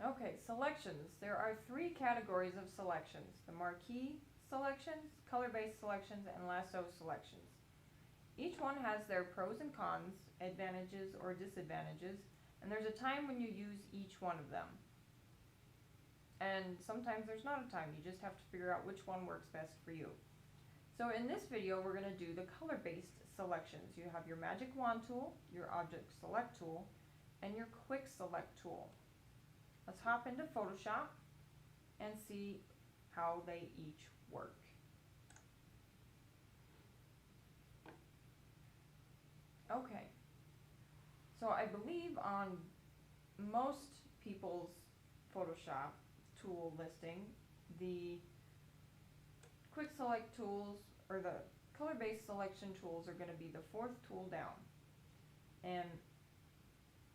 Okay, selections. There are three categories of selections: the marquee selections, color-based selections, and lasso selections. Each one has their pros and cons, advantages or disadvantages, and there's a time when you use each one of them. And sometimes there's not a time, you just have to figure out which one works best for you. So in this video, we're going to do the color-based selections. You have your magic wand tool, your object select tool, and your quick select tool. Let's hop into Photoshop and see how they each work. Okay, so I believe on most people's Photoshop tool listing, the quick select tools or the color-based selection tools are going to be the fourth tool down. And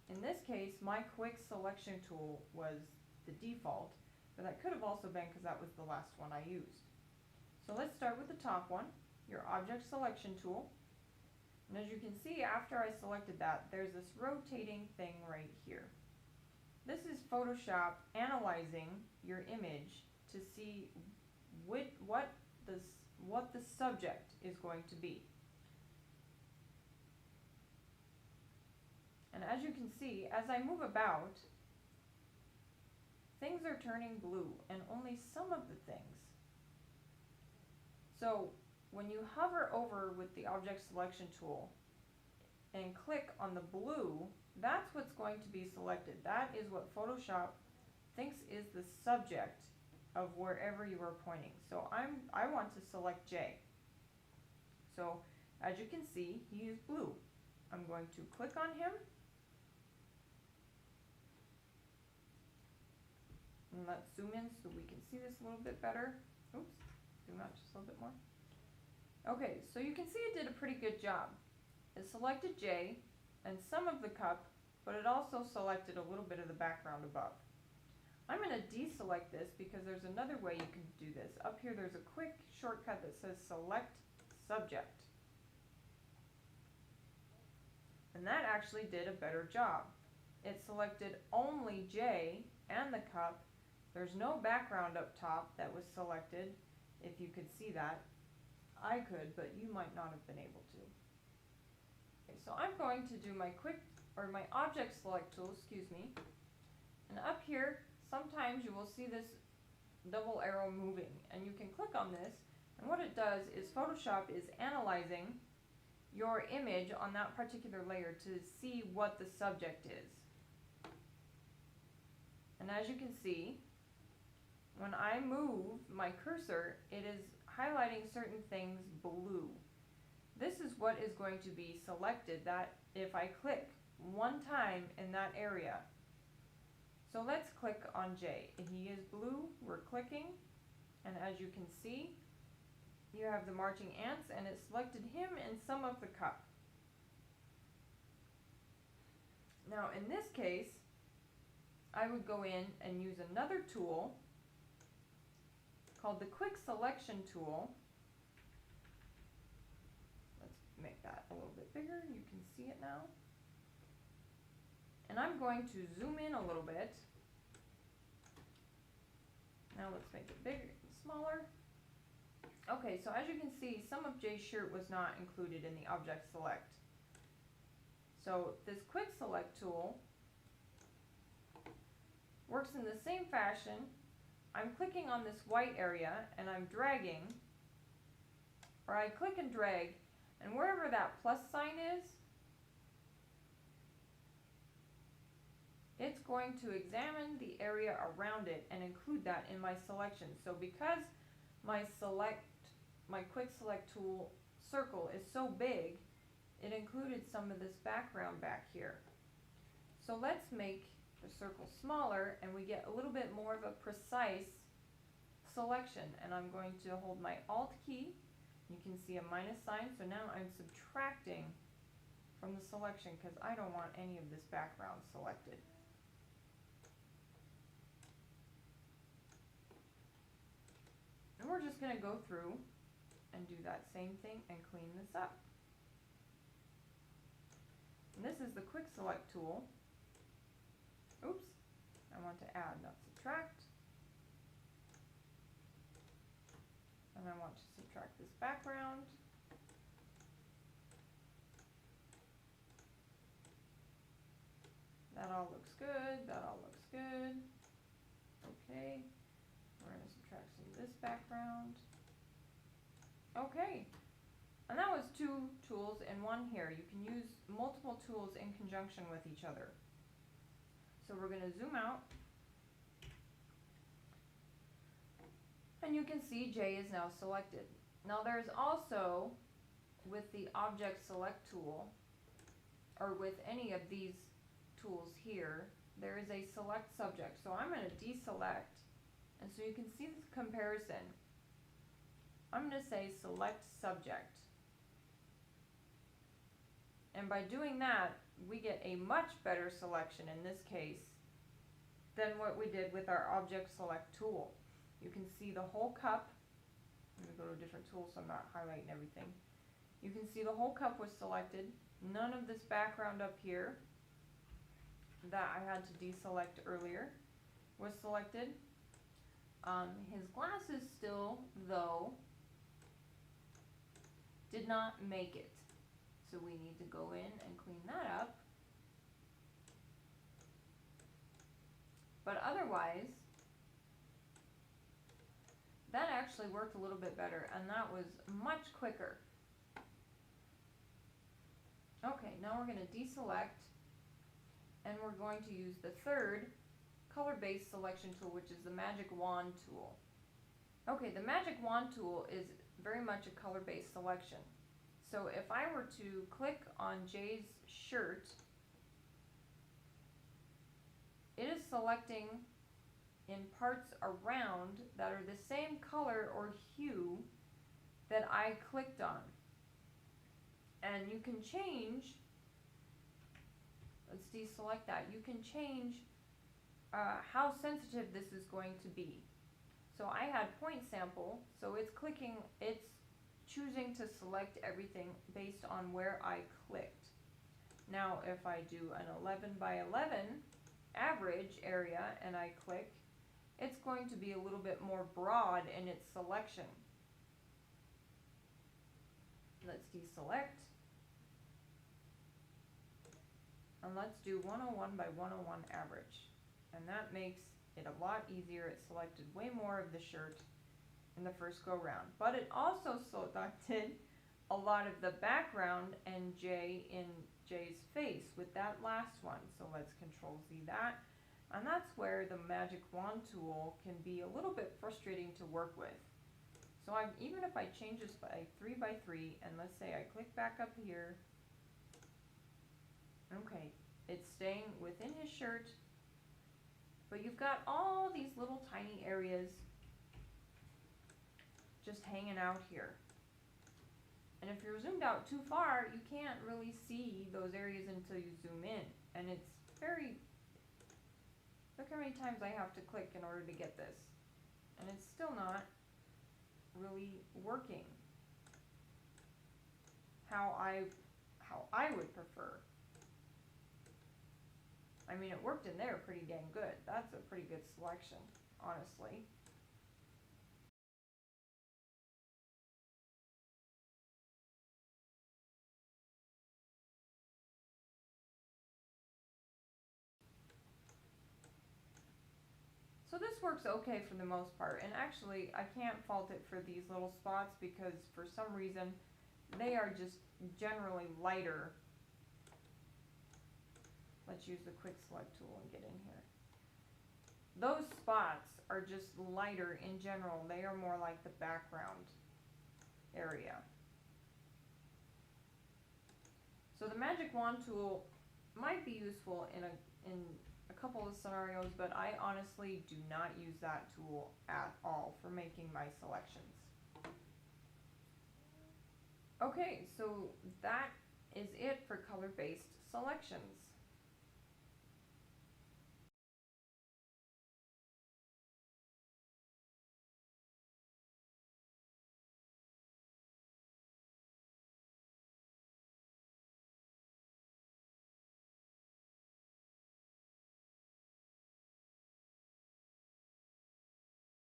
in this case, my quick selection tool was the default, but that could have also been because that was the last one I used. So let's start with the top one, your object selection tool. And as you can see, after I selected that, there's this rotating thing right here. This is Photoshop analyzing your image to see what the subject is going to be. And as you can see, as I move about, things are turning blue, and only some of the things. So when you hover over with the object selection tool and click on the blue, that's what's going to be selected. That is what Photoshop thinks is the subject of wherever you are pointing. So I want to select J. So as you can see, he is blue. I'm going to click on him. And let's zoom in so we can see this a little bit better. Oops, zoom out just a little bit more. Okay, so you can see it did a pretty good job. It selected J and some of the cup, but it also selected a little bit of the background above. I'm going to deselect this because there's another way you can do this. Up here there's a quick shortcut that says Select Subject. And that actually did a better job. It selected only J and the cup. There's no background up top that was selected, if you could see that. I could, but you might not have been able to. Okay, so I'm going to do my object select tool, and up here, sometimes you will see this double arrow moving, and you can click on this, and what it does is Photoshop is analyzing your image on that particular layer to see what the subject is. And as you can see, when I move my cursor, it is highlighting certain things blue. This is what is going to be selected that if I click one time in that area. So let's click on J. He is blue, we're clicking, and as you can see, you have the marching ants, and it selected him and some of the cup. Now in this case, I would go in and use another tool called the Quick Selection tool. Let's make that a little bit bigger, you can see it now. And I'm going to zoom in a little bit. Now let's make it bigger and smaller. Okay, so as you can see, some of Jay's shirt was not included in the object select. So this Quick Select tool works in the same fashion. I'm clicking on this white area and I'm dragging, or I click and drag, and wherever that plus sign is, it's going to examine the area around it and include that in my selection. So because my Quick Select tool circle is so big, it included some of this background back here. So let's make the circle smaller and we get a little bit more of a precise selection. And I'm going to hold my Alt key. You can see a minus sign, so now I'm subtracting from the selection because I don't want any of this background selected. And we're just going to go through and do that same thing and clean this up. And this is the Quick Select tool. Oops, I want want to add, not subtract. And I want to subtract this background. That all looks good, that all looks good. Okay, we're going to subtract some of this background. Okay, and that was 2 tools and 1 here. You can use multiple tools in conjunction with each other. So we're going to zoom out. And you can see J is now selected. Now there's also, with the Object Select tool, or with any of these tools here, there is a select subject. So I'm going to deselect, and so you can see this comparison. I'm going to say select subject. And by doing that, we get a much better selection in this case than what we did with our Object Select tool. You can see the whole cup. I'm going to go to a different tool so I'm not highlighting everything. You can see the whole cup was selected. None of this background up here that I had to deselect earlier was selected. His glasses still, though, did not make it. So we need to go in and clean that up. But otherwise, that actually worked a little bit better, and that was much quicker. Okay, now we're going to deselect, and we're going to use the third color-based selection tool, which is the Magic Wand tool. Okay, the Magic Wand tool is very much a color-based selection. So if I were to click on Jay's shirt, it is selecting in parts around that are the same color or hue that I clicked on. And you can change, let's deselect that, you can change how sensitive this is going to be. So I had point sample, so it's choosing to select everything based on where I clicked. Now if I do an 11 by 11 average area and I click, it's going to be a little bit more broad in its selection. Let's deselect. And let's do 101 by 101 average. And that makes it a lot easier. It selected way more of the shirt in the first go round. But it also selected a lot of the background and J in Jay's face with that last one. So let's Control Z that. And that's where the Magic Wand tool can be a little bit frustrating to work with. So even if I change this by 3 by 3, and let's say I click back up here, okay, it's staying within his shirt, but you've got all these little tiny areas just hanging out here. And if you're zoomed out too far, you can't really see those areas until you zoom in. And it's very, look how many times I have to click in order to get this. And it's still not really working how I would prefer. I mean, it worked in there pretty dang good. That's a pretty good selection, honestly. So this works okay for the most part, and actually I can't fault it for these little spots because for some reason they are just generally lighter. Let's use the quick select tool and get in here. Those spots are just lighter in general. They are more like the background area. So the Magic Wand tool might be useful in a couple of scenarios, but I honestly do not use that tool at all for making my selections. Okay, so that is it for color-based selections.